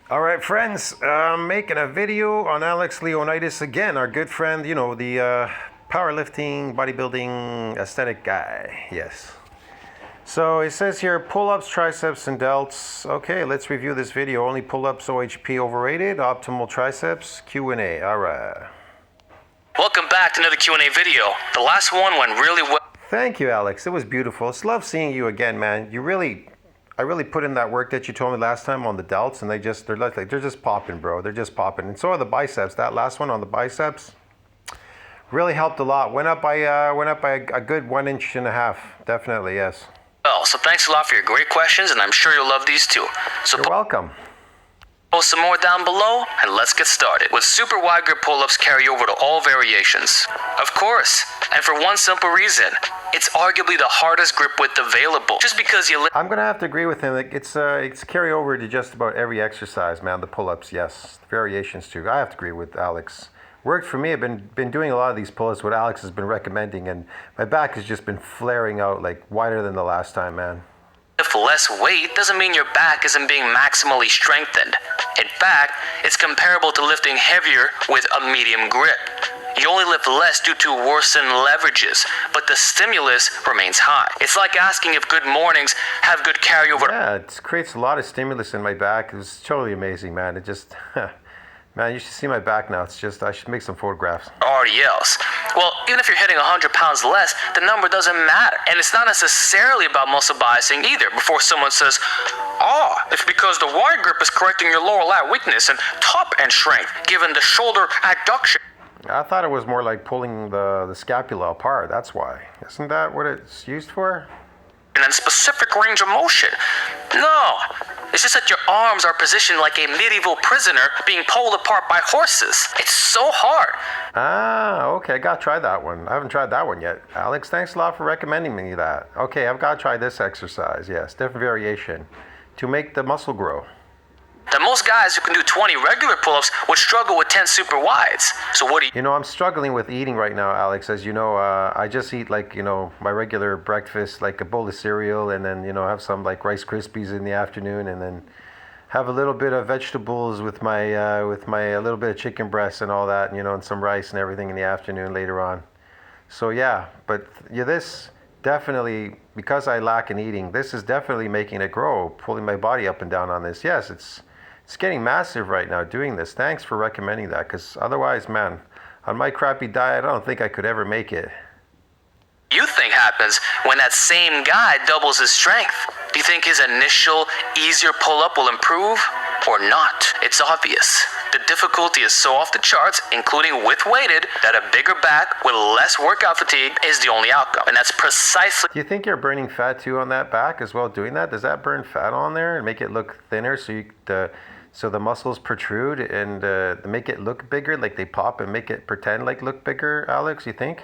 All right, friends, I'm making a video on Alex Leonidas again, our good friend, the powerlifting, bodybuilding, aesthetic guy. Yes. So it says here pull-ups, triceps, and delts. Okay, let's review this video. Only pull-ups, OHP overrated, optimal triceps, Q&A. All right. Welcome back to another Q&A video. The last one went really well. Thank you, Alex. It was beautiful. It's love seeing you again, man. I really put in that work that you told me last time on the delts, and they're just popping, bro. They're just popping, and so are the biceps. That last one on the biceps really helped a lot. Went up by a good 1.5 inches. Definitely, yes. Well, so thanks a lot for your great questions, and I'm sure you'll love these too. So You're welcome. post some more down below, and let's get started. With super wide grip pull-ups carry over to all variations. Of course, and for one simple reason. It's arguably the hardest grip width available. Just because you I'm gonna have to agree with him. Like, it's carry over to just about every exercise, man. The pull-ups, yes. Variations too. I have to agree with Alex. Worked for me. I've been doing a lot of these pull-ups, what Alex has been recommending, and my back has just been flaring out like wider than the last time, man. lift less weight doesn't mean your back isn't being maximally strengthened. In fact, it's comparable to lifting heavier with a medium grip. You only lift less due to worsened leverages, but the stimulus remains high. It's like asking if good mornings have good carryover. Yeah, it creates a lot of stimulus in my back. It was totally amazing, man. It just, man, you should see my back now. It's just, I should make some photographs. RDLs. Well, even if you're hitting 100 pounds less, the number doesn't matter. And it's not necessarily about muscle biasing either. Before someone says, it's because the wide grip is correcting your lower lat weakness and top end strength, given the shoulder adduction. I thought it was more like pulling the scapula apart. That's why. Isn't that what it's used for? And specific range of motion. No, it's just that your arms are positioned like a medieval prisoner being pulled apart by horses. It's so hard. Ah, okay. I gotta try that one. I haven't tried that one yet. Alex, thanks a lot for recommending me that. Okay, I've gotta try this exercise. Yes, different variation to make the muscle grow. That most guys who can do 20 regular pull-ups would struggle with 10 super wides. So what do you... You know, I'm struggling with eating right now, Alex. As you know, I just eat my regular breakfast, like a bowl of cereal, and then, have some like Rice Krispies in the afternoon, and then have a little bit of vegetables with my a little bit of chicken breast and all that, and some rice and everything in the afternoon later on. So yeah, but this definitely, because I lack in eating, this is definitely making it grow, pulling my body up and down on this. Yes, it's getting massive right now doing this. Thanks for recommending that, because otherwise, man, on my crappy diet, I don't think I could ever make it. You think happens when that same guy doubles his strength? Do you think his initial, easier pull-up will improve or not? It's obvious. The difficulty is so off the charts, including with weighted, that a bigger back with less workout fatigue is the only outcome. And that's precisely... Do you think you're burning fat too on that back as well doing that? Does that burn fat on there and make it look thinner so the muscles protrude and make it look bigger, like they pop and make it pretend like look bigger, Alex, you think?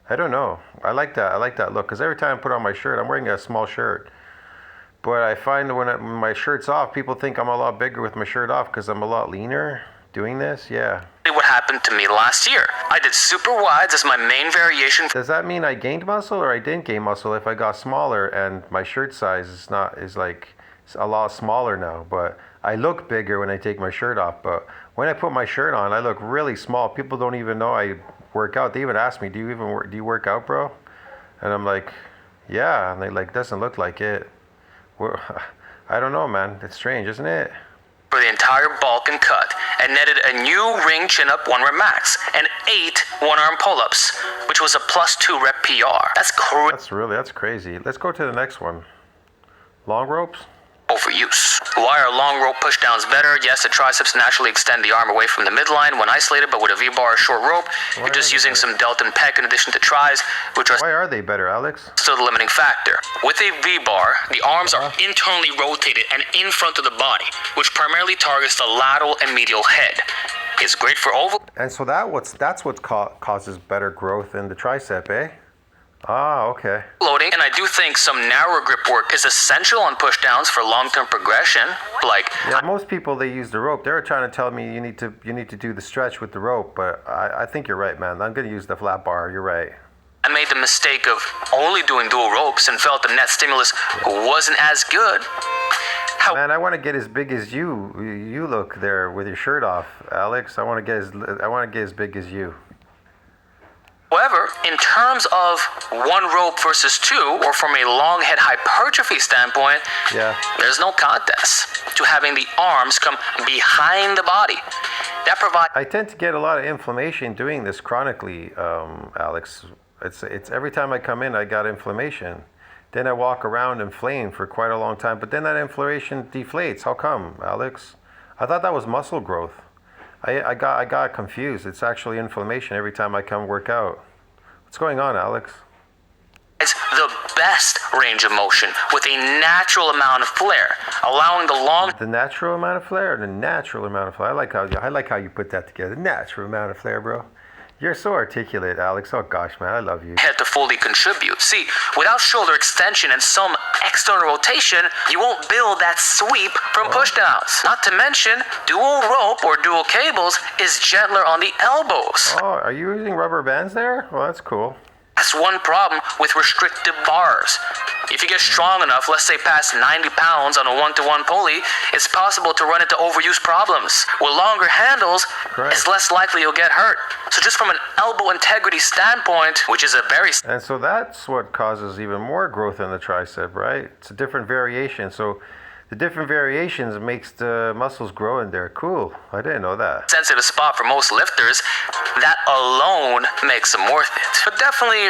I don't know. I like that look, because every time I put on my shirt, I'm wearing a small shirt. But I find when my shirt's off, people think I'm a lot bigger with my shirt off because I'm a lot leaner doing this. Yeah. What happened to me last year. I did super wides as my main variation. Does that mean I gained muscle or I didn't gain muscle if I got smaller and my shirt size is a lot smaller now? But I look bigger when I take my shirt off. But when I put my shirt on, I look really small. People don't even know I work out. They even ask me, do you work out, bro? And I'm like, yeah. And they like, doesn't look like it. I don't know, man. It's strange, isn't it? For the entire bulk and cut, and netted a new ring chin-up 1 rep max, and 8 one-arm pull-ups, which was a +2 rep PR. That's crazy. Let's go to the next one. Long ropes? Overuse. Why are long rope pushdowns better? Yes, the triceps naturally extend the arm away from the midline when isolated, but with a V-bar or short rope, you're just using some delt and pec in addition to tris, which are... Why are they better, Alex? Still the limiting factor. With a V-bar, the arms are internally rotated and in front of the body, which primarily targets the lateral and medial head. It's great for oval... And so that's what causes better growth in the tricep, eh? Ah, okay. Loading, and I do think some narrower grip work is essential on pushdowns for long-term progression. Most people, they use the rope. They're trying to tell me you need to do the stretch with the rope, but I think you're right, man. I'm going to use the flat bar. You're right. I made the mistake of only doing dual ropes and felt the net stimulus wasn't as good. Man, I want to get as big as you. You look there with your shirt off, Alex. I want to get as big as you. However, in terms of one rope versus two, or from a long head hypertrophy standpoint, Yeah. there's no contest to having the arms come behind the body. That provides I tend to get a lot of inflammation doing this chronically, Alex. It's every time I come in, I got inflammation. Then I walk around inflamed for quite a long time, but then that inflammation deflates. How come, Alex? I thought that was muscle growth. I got confused. It's actually inflammation every time I come work out. What's going on, Alex? the best range of motion with a natural amount of flare, allowing the long The natural amount of flare, the natural amount of flare. I like how you put that together. Natural amount of flare, bro. You're so articulate, Alex. Oh gosh, man, I love you. head to fully contribute. See, without shoulder extension and some external rotation, you won't build that sweep from pushdowns. Not to mention, dual rope or dual cables is gentler on the elbows. Oh, are you using rubber bands there? Well, that's cool. That's one problem with restrictive bars. If you get strong enough, let's say past 90 pounds on a one-to-one pulley, it's possible to run into overuse problems. With longer handles, Correct. it's less likely you'll get hurt. So just from an elbow integrity standpoint, which is a very And so that's what causes even more growth in the tricep, right? It's a different variation. So the different variations makes the muscles grow in there. Cool. I didn't know that. sensitive spot for most lifters, that alone makes them worth it. But definitely,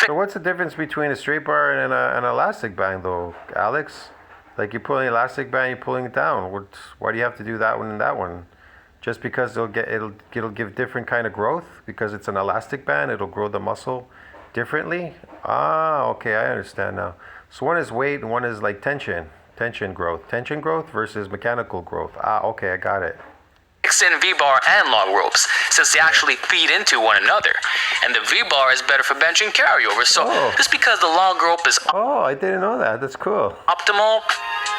So what's the difference between a straight bar and an elastic band, though, Alex? Like you're pulling elastic band, you're pulling it down. Why do you have to do that one and that one? Just because it'll give different kind of growth because it's an elastic band, it'll grow the muscle differently. Ah, okay, I understand now. So one is weight and one is like tension growth versus mechanical growth. Ah, okay, I got it. extend V-bar and long ropes, since they actually feed into one another. And the V-bar is better for benching carryover. So Oh. just because the long rope is Oh, I didn't know that. That's cool. optimal,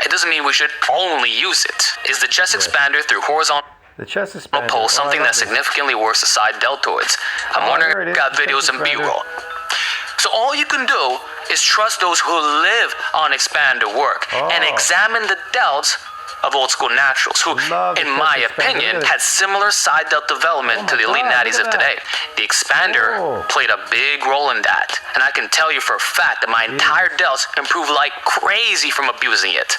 it doesn't mean we should only use it. Is the chest expander through horizontal The chest expander. pull Oh, I something love that this. significantly works the side deltoids? I'm Oh, wondering there it if is, you got the videos chest and expander. B-roll. So all you can do is trust those who live on expander work and Oh. examine the delts of old school naturals who, Love the in my chest expander. opinion, Look at had similar side delt development Oh to my the elite God, natties look of at today. The expander Oh. played a big role in that. And I can tell you for a fact that my entire delts improved like crazy from abusing it.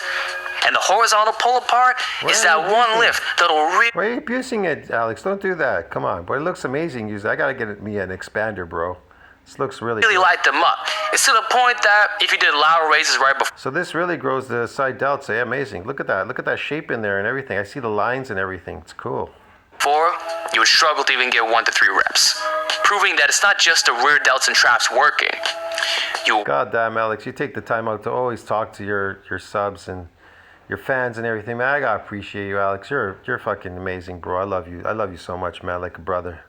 And the horizontal pull apart is Why that are you one abusing lift that'll really Why are you abusing it, Alex? Don't do that. Come on. But it looks amazing. I gotta get me an expander, bro. This looks really good. light them up. It's to the point that if you did lateral raises right before So this really grows the side delts. Eh? Amazing. Look at that. Look at that shape in there and everything. I see the lines and everything. It's cool. you would struggle to even get 1 to 3 reps. Proving that it's not just the rear delts and traps working. You God damn, Alex, you take the time out to always talk to your subs and your fans and everything. Man, I gotta appreciate you, Alex. You're fucking amazing, bro. I love you. I love you so much, man. Like a brother.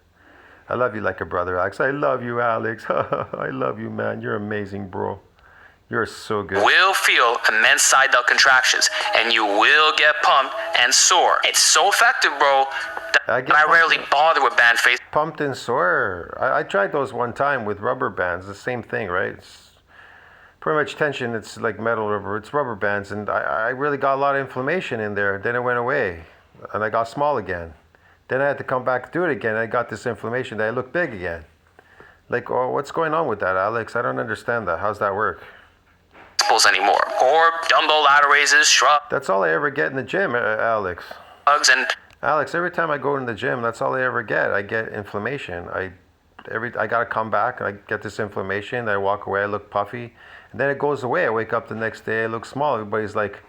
I love you like a brother, Alex. I love you, Alex. I love you, man. You're amazing, bro. You're so good. will feel immense side delt contractions and you will get pumped and sore. It's so effective, bro, that I get I pumped. rarely bother with band face. Pumped and sore. I tried those one time with rubber bands. The same thing, right? It's pretty much tension. It's like metal rubber. It's rubber bands, and I really got a lot of inflammation in there. Then it went away, and I got small again. Then I had to come back and do it again. I got this inflammation that I look big again. Like, oh, what's going on with that, Alex? I don't understand that. How's that work? Anymore. Or dumbbell ladder raises, shrugs, That's all I ever get in the gym, Alex. and Alex, every time I go in the gym, that's all I ever get. I get inflammation. I gotta come back and I get this inflammation. I walk away, I look puffy, and then it goes away. I wake up the next day, I look small. Everybody's like,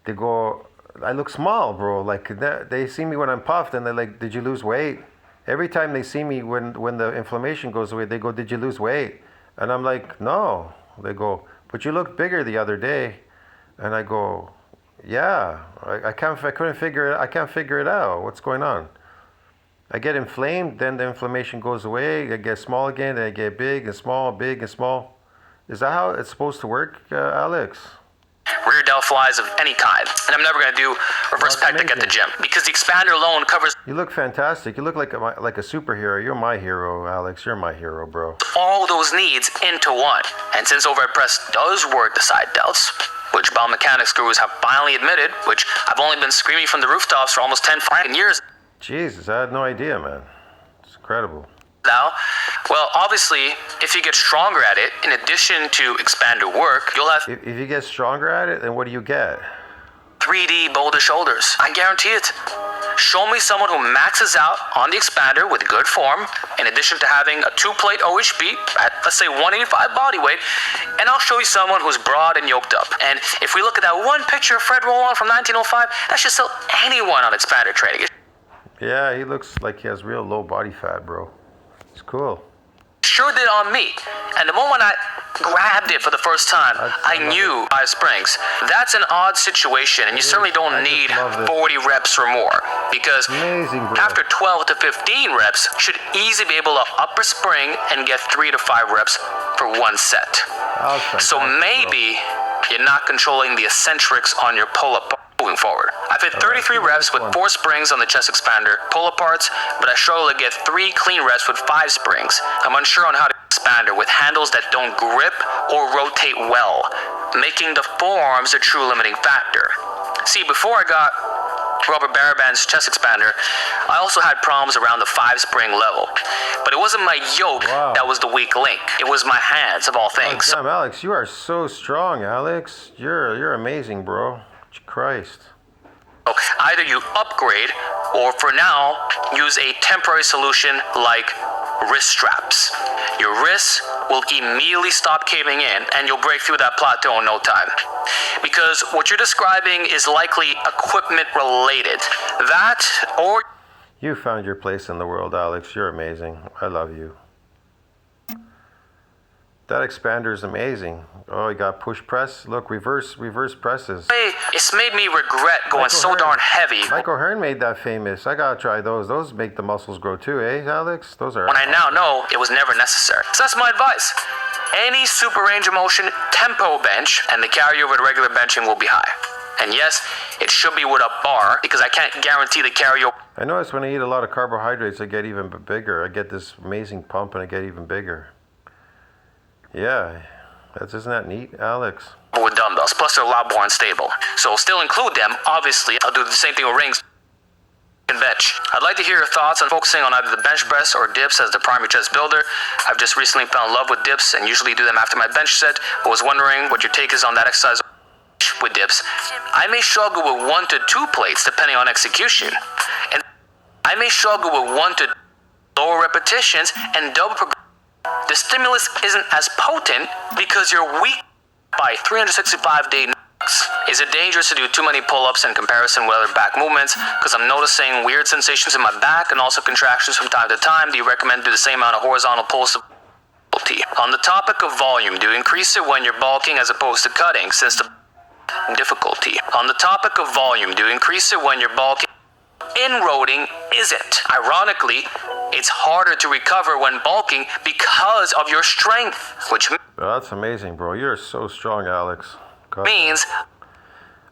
they go, I look small, bro. Like they see me when I'm puffed, and they're like, did you lose weight? Every time they see me when the inflammation goes away, they go, did you lose weight? And I'm like, no. They go, but you looked bigger the other day. And I go, yeah. I couldn't figure it. I can't figure it out. What's going on? I get inflamed, then the inflammation goes away. I get small again, then I get big and small, big and small. Is that how it's supposed to work, Alex? rear delt flies of any kind. And I'm never going to do reverse That's pectic at the amazing. gym because the expander alone covers You look fantastic. You look like a superhero. You're my hero, Alex. You're my hero, bro. all those needs into one. And since overhead press does work the side delts, which biomechanics gurus have finally admitted, which I've only been screaming from the rooftops for almost 10 fucking years Jesus, I had no idea, man. It's incredible. now. Well, obviously, if you get stronger at it, in addition to expanded work, you'll have If you get stronger at it, then what do you get? 3D boulder shoulders. I guarantee it. Show me someone who maxes out on the expander with good form, in addition to having a 2-plate OHB at, let's say, 185 body weight, and I'll show you someone who's broad and yoked up. And if we look at that one picture of Fred Rollon from 1905, that should sell anyone on expander training. Yeah, he looks like he has real low body fat, bro. It's cool. Sure did on me. And the moment I grabbed it for the first time, I knew 5 springs. That's an odd situation, and you certainly don't need 40 reps or more, because Amazing, bro. after 12 to 15 reps, you should easily be able to upper spring and get 3 to 5 reps for one set. So maybe you're not controlling the eccentrics on your pull-up moving forward. I've hit 33 reps with 4 springs on the chest expander pull aparts, but I struggle to get 3 clean reps with 5 springs. I'm unsure on how to expander with handles that don't grip or rotate well, making the forearms a true limiting factor. See, before I got Robert Baraband's chest expander, I also had problems around the 5 spring level. But it wasn't my yoke that was the weak link. It was my hands, of all things. Damn, Alex, you are so strong, Alex. You're amazing, bro. Christ. So either you upgrade, or for now, use a temporary solution like wrist straps. Your wrists will immediately stop caving in, and you'll break through that plateau in no time. Because what you're describing is likely equipment related. That, or... You found your place in the world, Alex. You're amazing. I love you. That expander is amazing. Oh, you got push press. Look, reverse presses. Hey, it's made me regret going so darn heavy. Michael Hearn made that famous. I gotta try those. Those make the muscles grow too, eh, Alex? Those are... When I now know it was never necessary. So that's my advice. Any super range of motion tempo bench, and the carryover to regular benching will be high. And yes, it should be with a bar, because I can't guarantee the carryover. I notice when I eat a lot of carbohydrates, I get even bigger. I get this amazing pump and I get even bigger. Yeah, isn't that neat, Alex? With dumbbells, plus they're a lot more unstable. So still include them, obviously. I'll do the same thing with rings and bench. I'd like to hear your thoughts on focusing on either the bench press or dips as the primary chest builder. I've just recently found love with dips and usually do them after my bench set, but was wondering what your take is on that exercise with dips. I may struggle with 1 to 2 plates depending on execution. And I may struggle with 1 to lower repetitions and double progression. The stimulus isn't as potent because you're weak by 365-day knocks. Is it dangerous to do too many pull-ups in comparison with other back movements? Because I'm noticing weird sensations in my back and also contractions from time to time. Do you recommend do the same amount of horizontal pulls? On the topic of volume, do you increase it when you're bulking as opposed to cutting, since the difficulty? On the topic of volume, do you increase it when you're bulking? Inroading isn't. Ironically, it's harder to recover when bulking because of your strength, which That's amazing, bro. You're so strong, Alex. God. means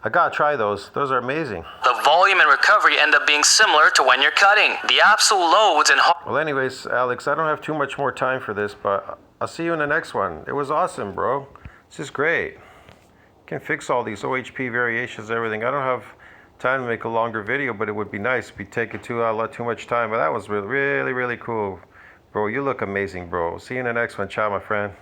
I gotta try those. Those are amazing. the volume and recovery end up being similar to when you're cutting. The absolute loads and Well, anyways, Alex, I don't have too much more time for this, but I'll see you in the next one. It was awesome, bro. This is great. You can fix all these OHP variations and everything. I don't have time to make a longer video, but it would be nice. It'd be taking a lot too much time, but that was really, really, really cool. Bro, you look amazing, bro. See you in the next one. Ciao, my friend.